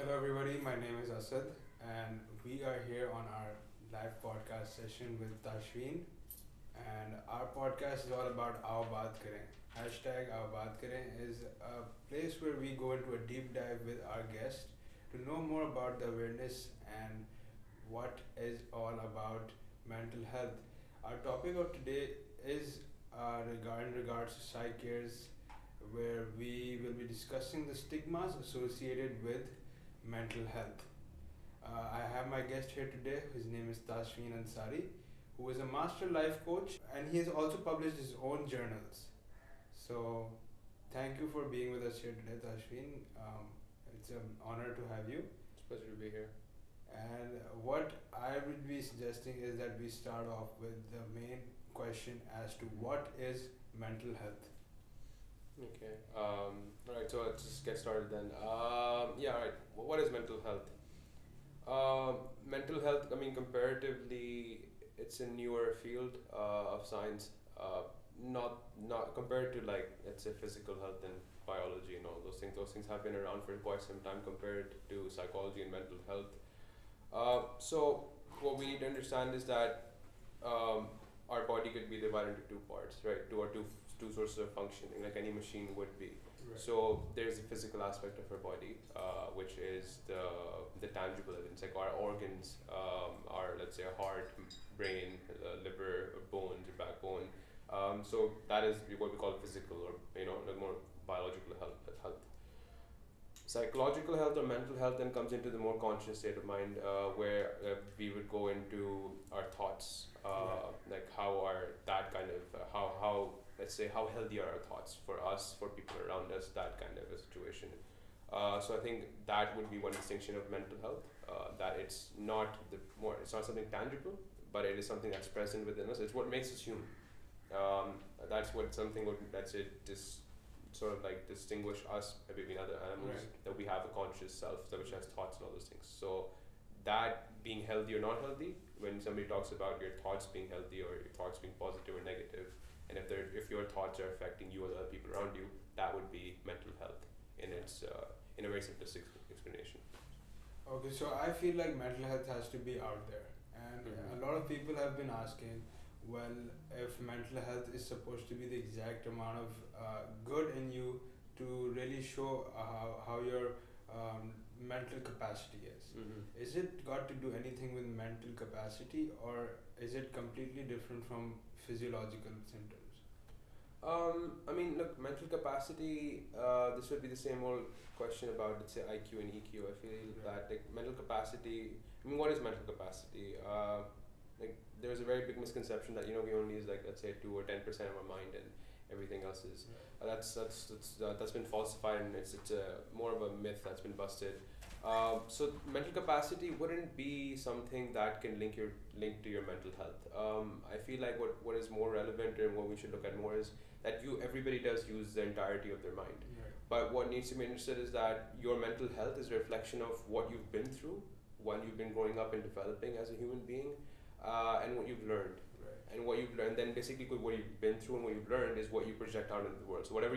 Hello, everybody. My name is Asad, and we are here on our live podcast session with Tashfeen. And our podcast is all about Aao Baat Kare. Hashtag Aao Baat Kare is a place where we go into a deep dive with our guest to know more about the awareness and what is all about mental health. Our topic of today is in regards to Psych Cares, where we will be discussing the stigmas associated with mental health. I have my guest here today. His name is Tashfeen Ansari, who is a master life coach, and he has also published his own journals. So, thank you for being with us here today, Tashfeen. It's an honor to have you. It's a pleasure to be here. And what I would be suggesting is that we start off with the main question as to what is mental health. Okay. Alright, so let's just get started then. Yeah, alright. What is mental health? Mental health, I mean, comparatively, it's a newer field of science. Not compared to, like, let's say physical health and biology and all those things. Those things have been around for quite some time compared to psychology and mental health. So what we need to understand is that our body could be divided into two parts, right? Two sources of functioning, like any machine would be. Right. So there's the physical aspect of our body, which is the tangible evidence, like our organs, our, let's say, our heart, brain, liver, bones, or backbone. So that is what we call physical, or like more biological health. Psychological health or mental health then comes into the more conscious state of mind, where we would go into our thoughts, like how are that kind of how let's say how healthy are our thoughts for us, for people around us, that kind of a situation. So I think that would be one distinction of mental health, that it's not something tangible, but it is something that's present within us. It's what makes us human. That's what something would, let's say, sort of like distinguish us between other animals, Right. that we have a conscious self which has thoughts and all those things. So that being healthy or not healthy, when somebody talks about your thoughts being healthy or your thoughts being positive or negative, and if your thoughts are affecting you and other people around you, that would be mental health in its in a very simplistic explanation. Okay, so I feel like mental health has to be out there, and Mhm. a lot of people have been asking, well, if mental health is supposed to be the exact amount of good in you to really show how your mental capacity is. Mm-hmm. Is it got to do anything with mental capacity, or is it completely different from physiological symptoms? I mean, look, mental capacity. This would be the same old question about, let's say, IQ and EQ. I feel that, like, mental capacity. I mean, what is mental capacity? Like, there's a very big misconception that we only use, like, let's say 2 or 10% of our mind, and everything else is that's been falsified, and it's more of a myth that's been busted. So mental capacity wouldn't be something that can link to your mental health. I feel like what is more relevant and what we should look at more is that everybody does use the entirety of their mind. Right. But what needs to be understood is that your mental health is a reflection of what you've been through when you've been growing up and developing as a human being, and what you've learned. Right. And what you've learned, then basically what you've been through and what you've learned is what you project out into the world. So whatever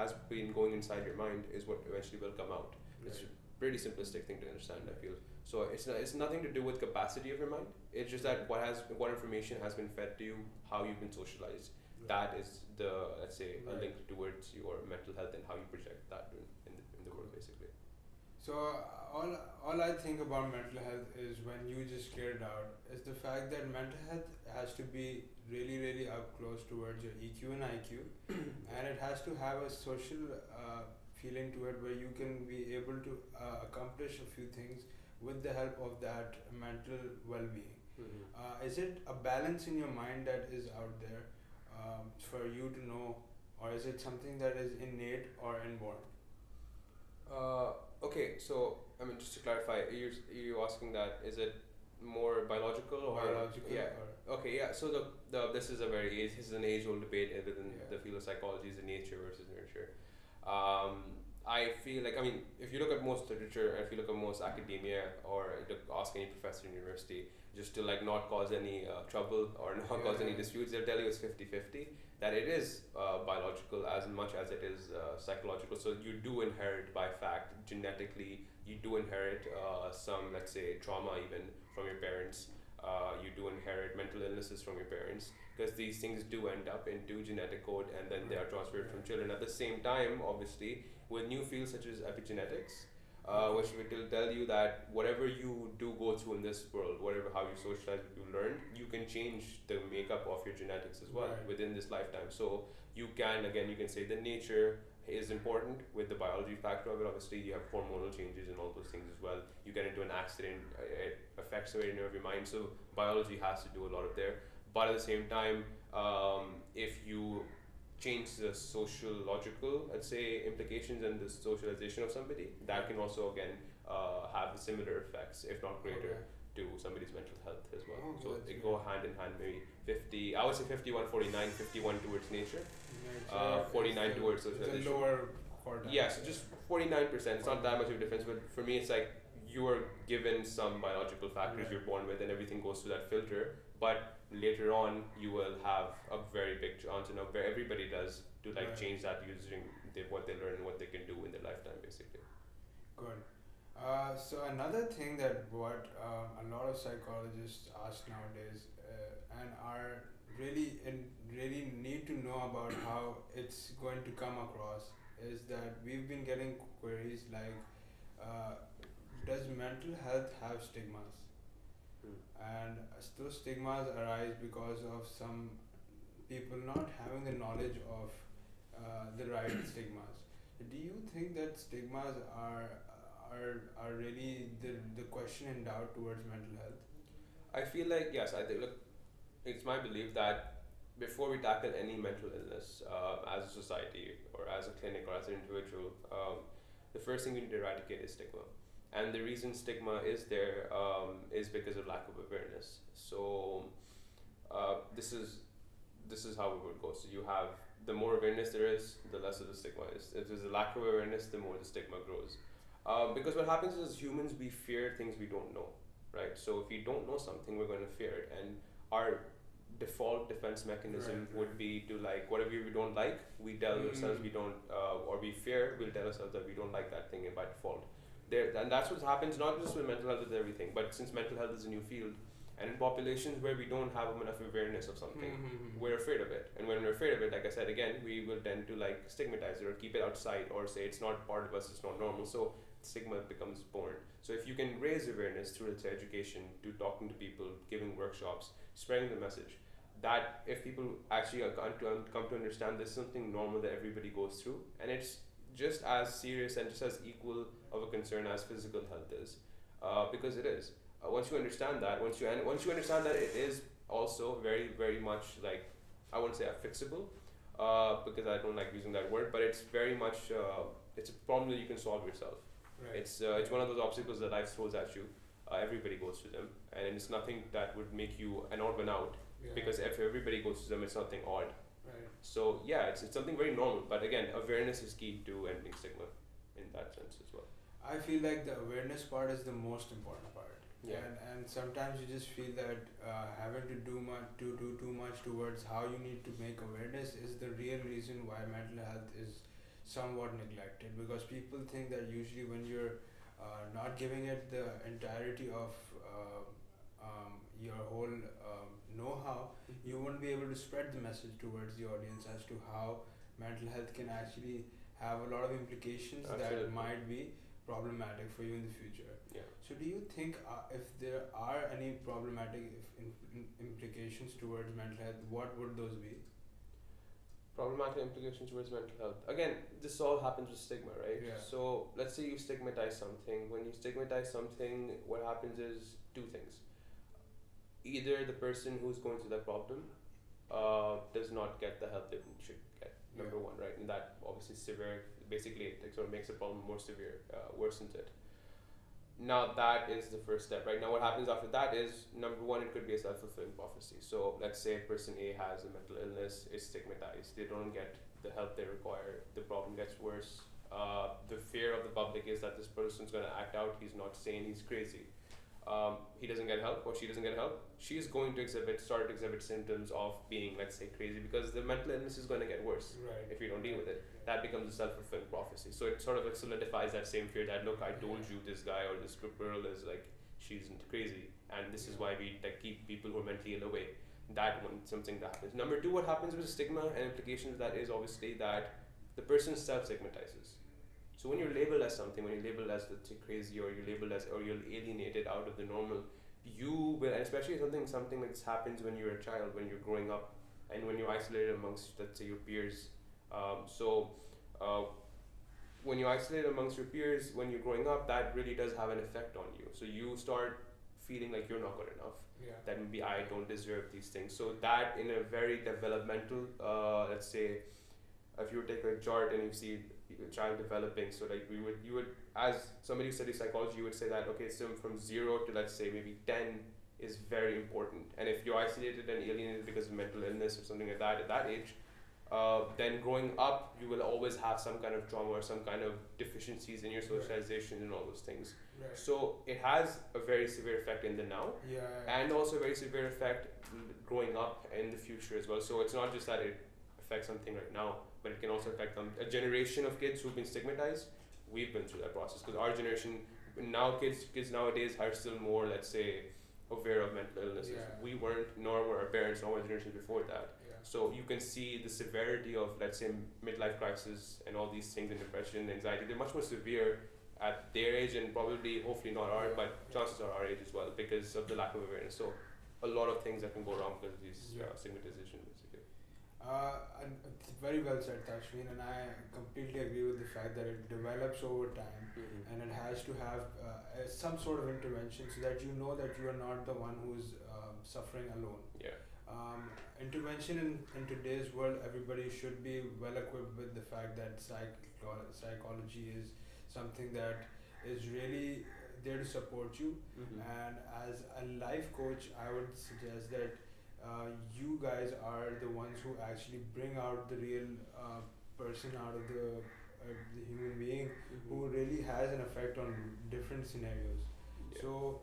has been going inside your mind is what eventually will come out. It's a pretty simplistic thing to understand, I feel. So it's nothing to do with capacity of your mind. It's just that what information has been fed to you, how you've been socialized. That is the, let's say, a Right. link towards your mental health and how you project that in the world, basically. So all I think about mental health is, when you just clear it out, is the fact that mental health has to be really up close towards your EQ and IQ, and it has to have a social feeling to it, where you can be able to accomplish a few things with the help of that mental well-being. Mm-hmm. Is it a balance in your mind that is out there for you to know, or is it something that is innate or inborn? Okay, so I mean, just to clarify, you're asking that, is it more biological or Biological, yeah? or Okay, yeah. So this is an age old debate within Yeah. the field of psychology: is it nature versus nurture. I feel like, I mean, if you look at most literature, if you look at most academia, or ask any professor in university, just to like not cause any trouble or not cause any disputes, they'll tell you it's 50-50, that it is biological as much as it is psychological. So you do inherit, by fact, genetically, you do inherit some, let's say, trauma even from your parents. You do inherit mental illnesses from your parents, because these things do end up into genetic code, and then they are transferred from children. At the same time, obviously, with new fields such as epigenetics, which will tell you that whatever you do go through in this world, whatever, how you socialize, what you learn, you can change the makeup of your genetics as well within this lifetime. So you can, again, you can say the nature is important with the biology factor of it. Obviously, you have hormonal changes and all those things as well. You get into an accident, it affects the area of your mind. So biology has to do a lot of there. But at the same time, if you change the sociological, let's say, implications and the socialization of somebody, that can also again have similar effects, if not greater, to somebody's mental health as well. So they go hand in hand, maybe 50, I would say 51-49, 51 towards nature, 49 towards socialization. It's a lower quartile. Yeah, so just 49%, it's not that much of a difference, but for me it's like you are given some biological factors you're born with, and everything goes through that filter, but later on you will have a very big chance, where everybody does, to like change that using what they learn and what they can do in their lifetime, basically. Good. So another thing that what a lot of psychologists ask nowadays and are really need to know about how it's going to come across is that we've been getting queries like, does mental health have stigmas? And those stigmas arise because of some people not having the knowledge of the right stigmas. Do you think that stigmas are really the question in doubt towards mental health? I feel like, yes, I think, look, it's my belief that before we tackle any mental illness as a society or as a clinic or as an individual, the first thing we need to eradicate is stigma. And the reason stigma is there is because of lack of awareness. So this is how it would go. So you have, the more awareness there is, the less of the stigma is. If there's a lack of awareness, the more the stigma grows. Because what happens is, as humans, we fear things we don't know, right? So if you don't know something, we're going to fear it. And our default defense mechanism would be to, like, whatever we don't like, we tell ourselves we don't, or we fear, we'll tell ourselves that we don't like that thing by default. And that's what happens not just with mental health, with everything, but since mental health is a new field, and in populations where we don't have enough awareness of something, we're afraid of it. And when we're afraid of it, like I said again, we will tend to like stigmatize it or keep it outside, or say it's not part of us, it's not normal. So stigma becomes born. So if you can raise awareness through, let's say, education, to talking to people, giving workshops, spreading the message, that if people actually come to understand this is something normal that everybody goes through, and it's just as serious and just as equal of a concern as physical health is, because it is. Once you understand that, once you understand that it is also very, very much, like, I wouldn't say fixable, because I don't like using that word, but it's very much it's a problem that you can solve yourself. Right. It's one of those obstacles that life throws at you. Everybody goes through them, and it's nothing that would make you an odd man out, because if everybody goes through them, it's nothing odd. Right. So yeah, it's something very normal. But again, awareness is key to ending stigma in that sense as well. I feel like the awareness part is the most important part. Yeah. And sometimes you just feel that having to do too much towards how you need to make awareness is the real reason why mental health is somewhat neglected, because people think that usually when you're not giving it the entirety of your whole know-how, you won't be able to spread the message towards the audience as to how mental health can actually have a lot of implications that might be problematic for you in the future. Yeah. So do you think if there are any problematic implications towards mental health, what would those be? Problematic implications towards mental health. Again, this all happens with stigma, right? Yeah. So let's say you stigmatize something. When you stigmatize something, what happens is two things. Either the person who's going through that problem does not get the help they should get, number one, right? And that obviously severe, basically it sort of makes the problem more severe, worsens it. Now that is the first step, right? Now what happens after that is, number one, it could be a self-fulfilling prophecy. So let's say person A has a mental illness, is stigmatized, they don't get the help they require, the problem gets worse, the fear of the public is that this person's gonna act out. He's not sane. He's crazy. He doesn't get help or she doesn't get help. She's going to start to exhibit symptoms of being, let's say, crazy, because the mental illness is going to get worse if you don't deal with it. That becomes a self-fulfilling prophecy. So it sort of like solidifies that same fear that, look, I told you this guy or this girl is like, she's crazy, and this is why we like keep people who are mentally ill away. That one, something that happens. Number two, what happens with stigma and implications of that is obviously that the person self-stigmatizes. So when you're labeled as something, when you're labeled as, let's say, crazy, or you're labeled as, or you're alienated out of the normal, you will, and especially something that happens when you're a child, when you're growing up, and when you're isolated amongst, let's say, your peers. When you're isolated amongst your peers, when you're growing up, that really does have an effect on you. So you start feeling like you're not good enough. Yeah. That maybe I don't deserve these things. So that, in a very developmental, let's say, if you take a chart and you see a child developing, so like you would, as somebody who studies psychology, you would say that, okay, so from 0 to, let's say, maybe 10 is very important. And if you're isolated and alienated because of mental illness or something like that at that age, then growing up, you will always have some kind of trauma or some kind of deficiencies in your socialization and all those things. Right. So it has a very severe effect in the now, and also a very severe effect growing up in the future as well. So it's not just that it affects something right now, but it can also affect a generation of kids who've been stigmatized. We've been through that process because our generation now, kids nowadays are still more, let's say, aware of mental illnesses. We weren't, nor were our parents, nor our generations before that. So you can see the severity of, let's say, midlife crisis and all these things, and depression and anxiety. They're much more severe at their age, and probably, hopefully not ours, but chances are our age as well, because of the lack of awareness. So a lot of things that can go wrong because of these stigmatization, basically. And it's very well said, Tashfeen, and I completely agree with the fact that it develops over time, and it has to have some sort of intervention so that you know that you are not the one who's suffering alone. Intervention in today's world, everybody should be well equipped with the fact that psychology is something that is really there to support you. And as a life coach, I would suggest that you guys are the ones who actually bring out the real person out of the human being who really has an effect on different scenarios. So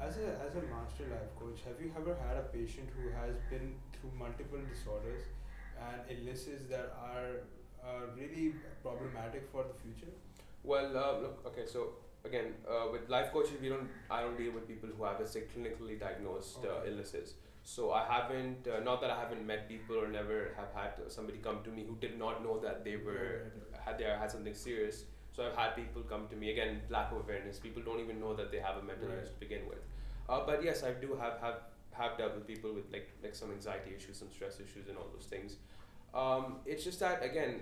as a master life coach, have you ever had a patient who has been through multiple disorders and illnesses that are really problematic for the future? Well, look, okay, so again, with life coaches, I don't deal with people who have, let's say, clinically diagnosed illnesses. So I haven't, not that I haven't met people or never have had somebody come to me who did not know that they had something serious. So I've had people come to me, again, lack of awareness. People don't even know that they have a mental illness to begin with. But yes, I do have dealt with people with like some anxiety issues, some stress issues, and all those things. It's just that, again,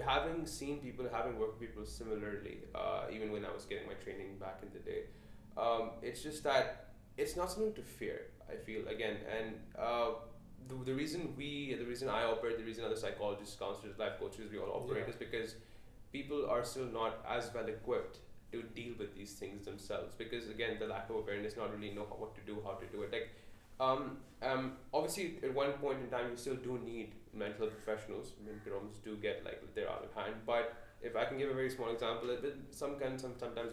having seen people, having worked with people similarly, even when I was getting my training back in the day, it's just that it's not something to fear, I feel, again. And the reason I operate, the reason other psychologists, counselors, life coaches, we all operate is because people are still not as well equipped to deal with these things themselves, because again, the lack of awareness, not really know what to do, how to do it. Like obviously at one point in time you still do need mental health professionals. I mean, problems do get like they're out of hand, but if I can give a very small example, sometimes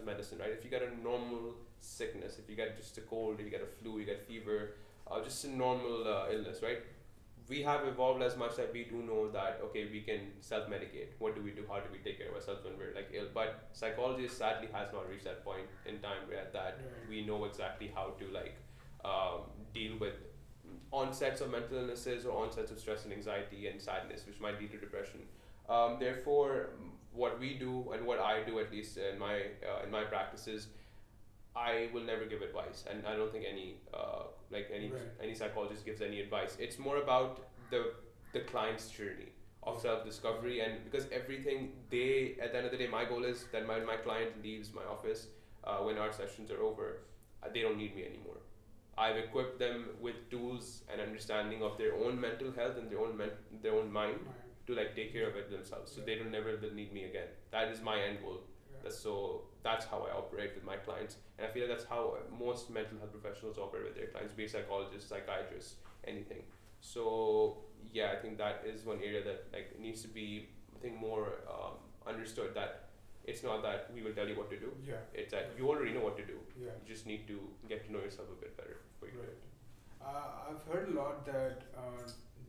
medicine, right? If you get a normal sickness, if you get just a cold, if you get a flu, you get fever, just a normal illness, right? We have evolved as much that we do know that, okay, we can self-medicate. What do we do? How do we take care of ourselves when we're like ill? But psychology sadly has not reached that point in time where we know exactly how to deal with onsets of mental illnesses or onsets of stress and anxiety and sadness, which might lead to depression. Therefore, what we do and what I do, at least in my practices, I will never give advice, and I don't think any psychologist gives any advice. It's more about the client's journey of self-discovery, and because everything at the end of the day, my goal is that my client leaves my office when our sessions are over, they don't need me anymore. I've equipped them with tools and understanding of their own mental health and their own mind to take care of it themselves, so they don't never will need me again. That is my end goal. That's how I operate with my clients, and I feel that's how most mental health professionals operate with their clients, be it psychologists, psychiatrists, anything. So yeah, I think that is one area that needs to be think more understood that it's not that we will tell you what to do. Yeah. It's that you already know what to do. Yeah. You just need to get to know yourself a bit better before you do it. I've heard a lot that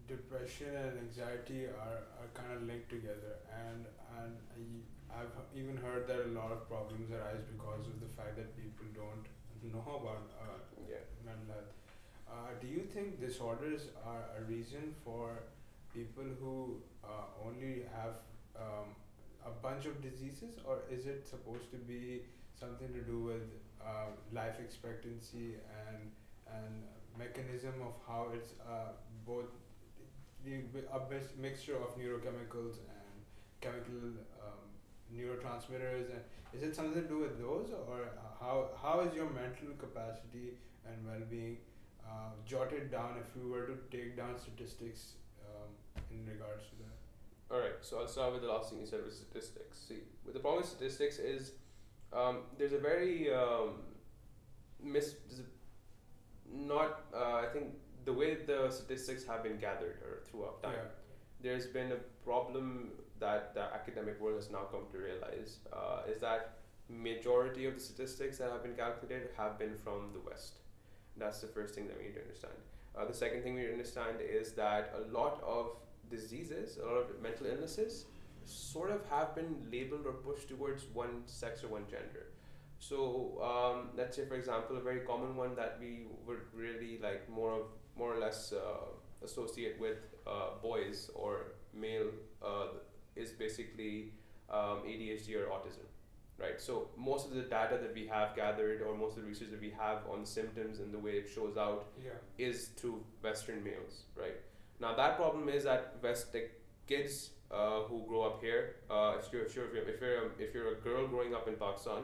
depression and anxiety are kind of linked together, and I've even heard that a lot of problems arise because of the fact that people don't know about mental health. Do you think disorders are a reason for people who only have a bunch of diseases, or is it supposed to be something to do with life expectancy and mechanism of how it's both mixture of neurochemicals and chemical neurotransmitters, and is it something to do with those, or how is your mental capacity and well-being jotted down if you were to take down statistics in regards to that? Alright, so I'll start with the last thing you said with statistics. See, with the problem with statistics is there's a very I think the way the statistics have been gathered throughout time, there's been a problem that the academic world has now come to realize is that majority of the statistics that have been calculated have been from the West. That's the first thing that we need to understand. The second thing we need to understand is that a lot of diseases, a lot of mental illnesses sort of have been labeled or pushed towards one sex or one gender. So let's say, for example, a very common one that we would really like more or less associate with boys or male is basically ADHD or autism, right? So most of the data that we have gathered, or most of the research that we have on symptoms and the way it shows out, is through Western males, right? Now that problem is that kids who grow up here, if you're a girl growing up in Pakistan,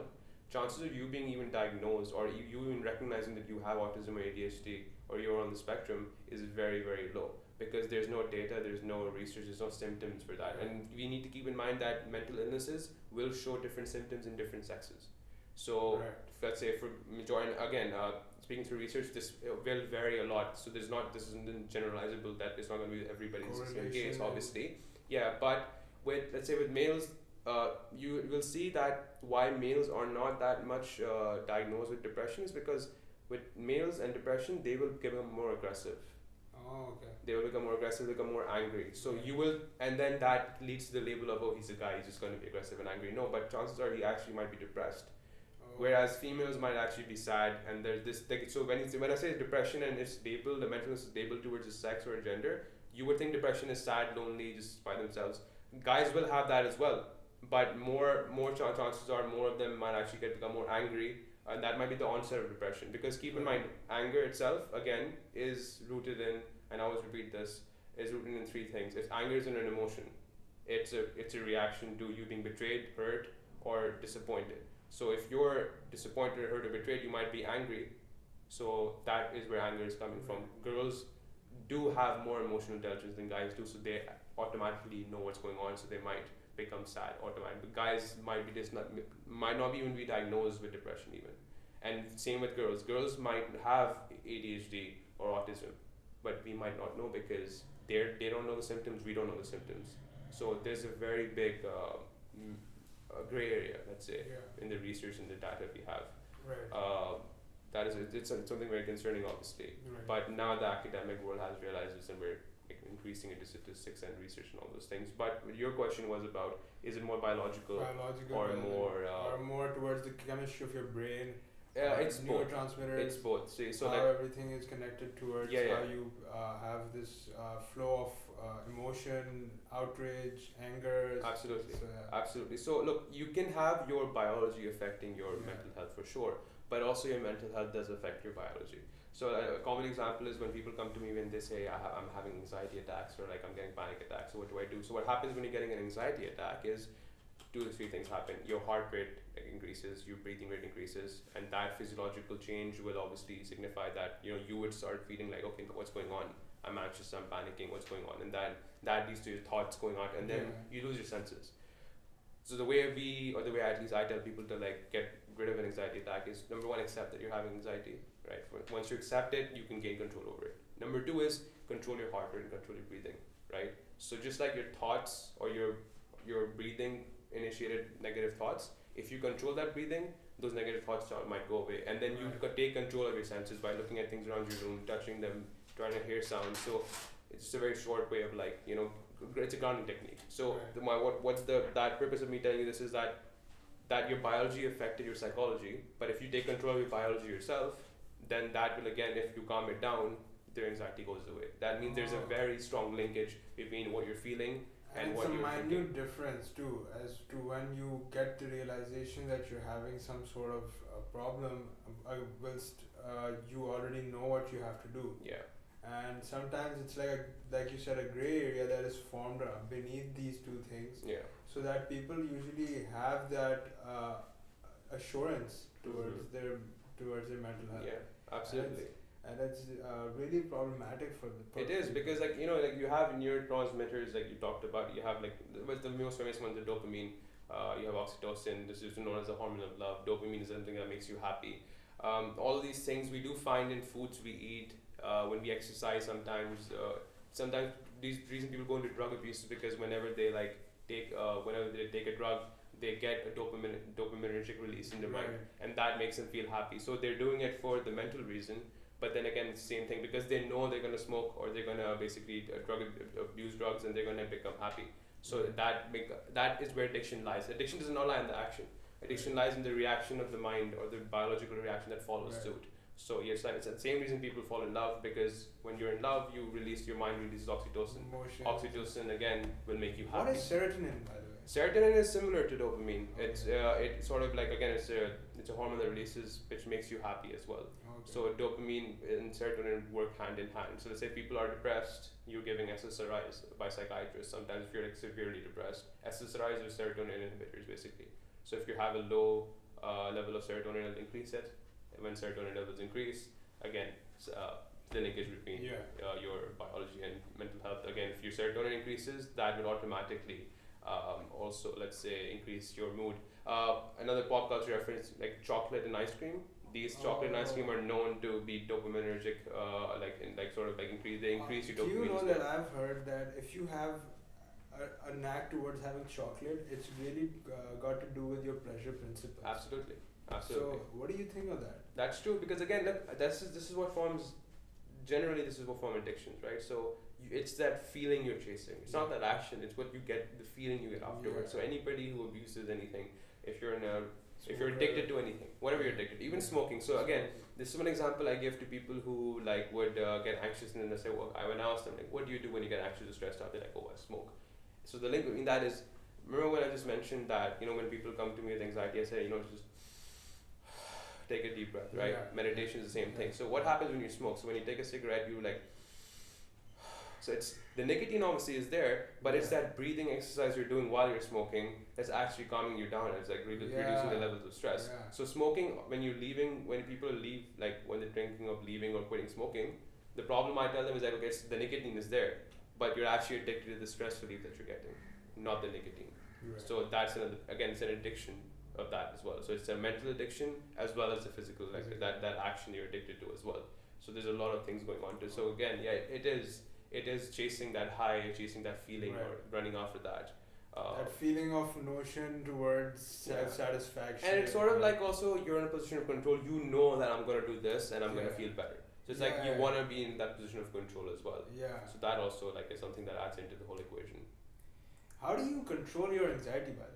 chances of you being even diagnosed or you even recognizing that you have autism or ADHD or you're on the spectrum is very, very low, because there's no data, there's no research, there's no symptoms for that. And we need to keep in mind that mental illnesses will show different symptoms in different sexes. So let's say for majority, again, speaking through research, this will vary a lot. So this isn't generalizable that it's not going to be everybody's the same case, obviously. Yeah, but let's say with males, you will see that why males are not that much diagnosed with depression is because with males and depression, they will become more aggressive. Oh, okay. They will become more aggressive, become more angry. So you will, and then that leads to the label of, oh, he's a guy, he's just going to be aggressive and angry. No, but chances are he actually might be depressed. Whereas females might actually be sad, and there's this. So when I say depression and it's labeled, the mental illness is labeled towards a sex or a gender, you would think depression is sad, lonely, just by themselves. Guys will have that as well, but more chances are more of them might actually become more angry, and that might be the onset of depression. Because keep in mind, anger itself again is rooted in, and I always repeat this, is rooted in three things. Anger isn't an emotion; it's a reaction to you being betrayed, hurt, or disappointed. So if you're disappointed, hurt, or betrayed, you might be angry. So that is where anger is coming from. Girls do have more emotional intelligence than guys do, so they automatically know what's going on, so they might become sad automatically. But guys might not even be diagnosed with depression even. And same with girls. Girls might have ADHD or autism, but we might not know because they don't know the symptoms, we don't know the symptoms. So there's a very big gray area, let's say, in the research and the data we have. That is it's something very concerning, obviously. But now the academic world has realized this, and we're increasing into statistics and research and all those things. But your question was about, is it more biological or more towards the chemistry of your brain? It's neurotransmitters. It's both. So how everything is connected towards how you have this flow of emotion, outrage, anger. Absolutely. So look, you can have your biology affecting your mental health for sure, but also your mental health does affect your biology. So a common example is when people come to me when they say I'm having anxiety attacks, or like I'm getting panic attacks. So what do I do? So what happens when you're getting an anxiety attack is 2 to 3 things happen. Your heart rate increases, your breathing rate increases, and that physiological change will obviously signify that you would start feeling like, okay, what's going on? I'm anxious, I'm panicking, what's going on? And that leads to your thoughts going on, and then you lose your senses. So the way at least I tell people to like get rid of an anxiety attack is, number 1, accept that you're having anxiety, right? Once you accept it, you can gain control over it. Number 2 is control your heart rate and control your breathing, right? So just like your thoughts or your your breathing initiated negative thoughts. If you control that breathing, those negative thoughts might go away, and then you take control of your senses by looking at things around your room, touching them, trying to hear sounds. So it's just a very short way of like, you know, it's a grounding technique. So what's that purpose of me telling you this is that your biology affected your psychology, but if you take control of your biology yourself, then that will again, if you calm it down, their anxiety goes away. That means there's a very strong linkage between what you're feeling and what you're thinking. It's a minute difference too, as to when you get the realization that you're having some sort of problem, whilst you already know what you have to do. Yeah. And sometimes it's like you said, a gray area that is formed beneath these two things. Yeah. So that people usually have that assurance towards their mental health. Yeah, absolutely. And it's really problematic for the It is, because like, you know, like you have neurotransmitters like you talked about. You have like the most famous ones, the dopamine. You have oxytocin. This is known as the hormone of love. Dopamine is something that makes you happy. All these things we do find in foods we eat, when we exercise. Sometimes these reason people go into drug abuse is because whenever they take a drug, they get a dopaminergic release in their mind, and that makes them feel happy. So they're doing it for the mental reason. But then again, it's the same thing, because they know they're gonna smoke or they're gonna basically abuse drugs, and they're gonna become happy. So that is where addiction lies. Addiction does not lie in the action. Addiction lies in the reaction of the mind, or the biological reaction that follows suit. So yes, it's the same reason people fall in love, because when you're in love, your mind releases oxytocin. Oxytocin again will make you happy. What is serotonin, by the way? Serotonin is similar to dopamine. It's sort of like, again, it's a hormone that releases, which makes you happy as well. So dopamine and serotonin work hand in hand. So let's say people are depressed, you're giving SSRIs by psychiatrists. Sometimes if you're like severely depressed, SSRIs are serotonin inhibitors basically. So if you have a low level of serotonin, it'll increase it. When serotonin levels increase, again, the linkage between your biology and mental health. Again, if your serotonin increases, that will automatically also, let's say, increase your mood. Another pop culture reference, like chocolate and ice cream. These chocolate and ice cream are known to be dopaminergic, they increase your dopamine. Do you know that I've heard that if you have a knack towards having chocolate, it's really got to do with your pleasure principles. Absolutely. So what do you think of that? That's true, because again, look, this is what forms addictions, right? So it's that feeling you're chasing. It's not that action. It's what you get, the feeling you get afterwards. So anybody who abuses anything, if you're addicted to anything, whatever you're addicted, even smoking. So again, this is one example I give to people who would get anxious, and then they say, well, I would ask them, like, what do you do when you get anxious or stressed out? They're like, oh, I smoke. So the link between that is, remember when I just mentioned that, you know, when people come to me with anxiety, I say, you know, just take a deep breath, right? Meditation is the same thing. So what happens when you smoke? So when you take a cigarette, you so it's the nicotine obviously is there, but it's that breathing exercise you're doing while you're smoking that's actually calming you down. It's like reducing the levels of stress. So smoking, when people leave, like when they're thinking of leaving or quitting smoking, the problem I tell them is that, okay, the nicotine is there, but you're actually addicted to the stress relief that you're getting, not the nicotine. So that's it's an addiction of that as well. So it's a mental addiction as well as a physical, that action you're addicted to as well. So there's a lot of things going on too. So again, it is chasing that high, chasing that feeling, or running after that. That feeling of notion towards self-satisfaction. And it's sort of like also you're in a position of control. You know that I'm going to do this and I'm going to feel better. So it's you want to be in that position of control as well. So that also is something that adds into the whole equation. How do you control your anxiety, by the way?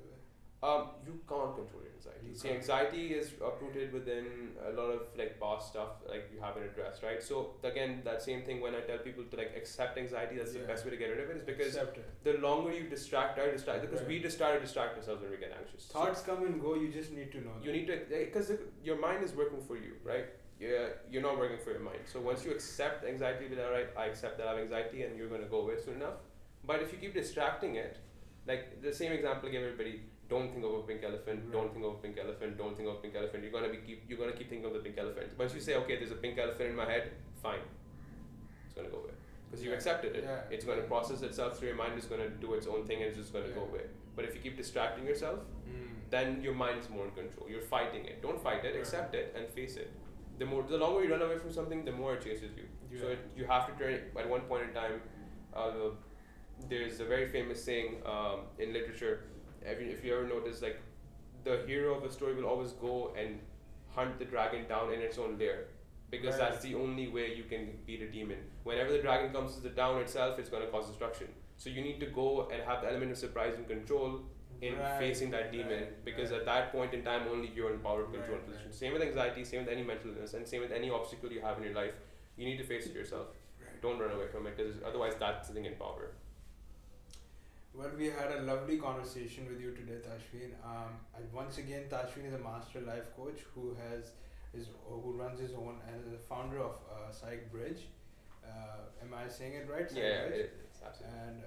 You can't control your anxiety. See, anxiety is uprooted within a lot of past stuff you haven't addressed, right? So again, that same thing when I tell people to accept anxiety, that's the best way to get rid of it, is because the longer you distract because we just start to distract ourselves when we get anxious. Thoughts come and go, you just need to know that. You need to, because your mind is working for you, right? You're not working for your mind. So once you accept anxiety, be like, alright, I accept that I have anxiety, and you're going to go away soon enough. But if you keep distracting it, the same example I gave everybody, don't think of a pink elephant, don't think of a pink elephant, don't think of a pink elephant. You're gonna keep thinking of the pink elephant. Once you say, okay, there's a pink elephant in my head, fine, it's gonna go away because you accepted it. It's gonna process itself through your mind. Is gonna do its own thing, and it's just gonna go away. But if you keep distracting yourself, then your mind is more in control. You're fighting it. Don't fight it. Accept it and face it. The longer you run away from something, the more it chases you. So you have to turn it at one point in time. there's a very famous saying in literature. If you ever notice, like the hero of the story will always go and hunt the dragon down in its own lair, because Right. that's the only way you can beat a demon. Whenever the dragon comes to the town itself, it's going to cause destruction. So you need to go and have the element of surprise and control in Right, facing that demon, right, because right. at that point in time only you're in power control Right, position. right. Same with anxiety, same with any mental illness, and same with any obstacle you have in your life. You need to face it yourself. Right. Don't run away from it, because otherwise that's sitting in power. Well, we had a lovely conversation with you today, Tashfeen. And once again, Tashfeen is a master life coach who runs his own and is the founder of Psych Bridge. Am I saying it right? Psych Yeah, Bridge? it's absolutely. And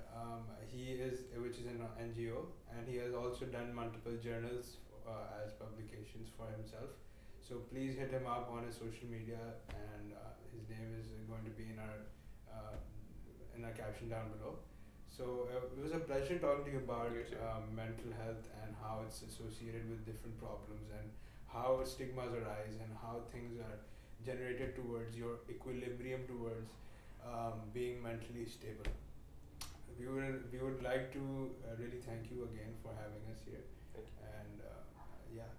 he is, which is an NGO, and he has also done multiple journals as publications for himself. So please hit him up on his social media, and his name is going to be in our caption down below. So it was a pleasure talking to you about You too. mental health and how it's associated with different problems and how stigmas arise and how things are generated towards your equilibrium towards being mentally stable. We would like to really thank you again for having us here. Thank you. And yeah.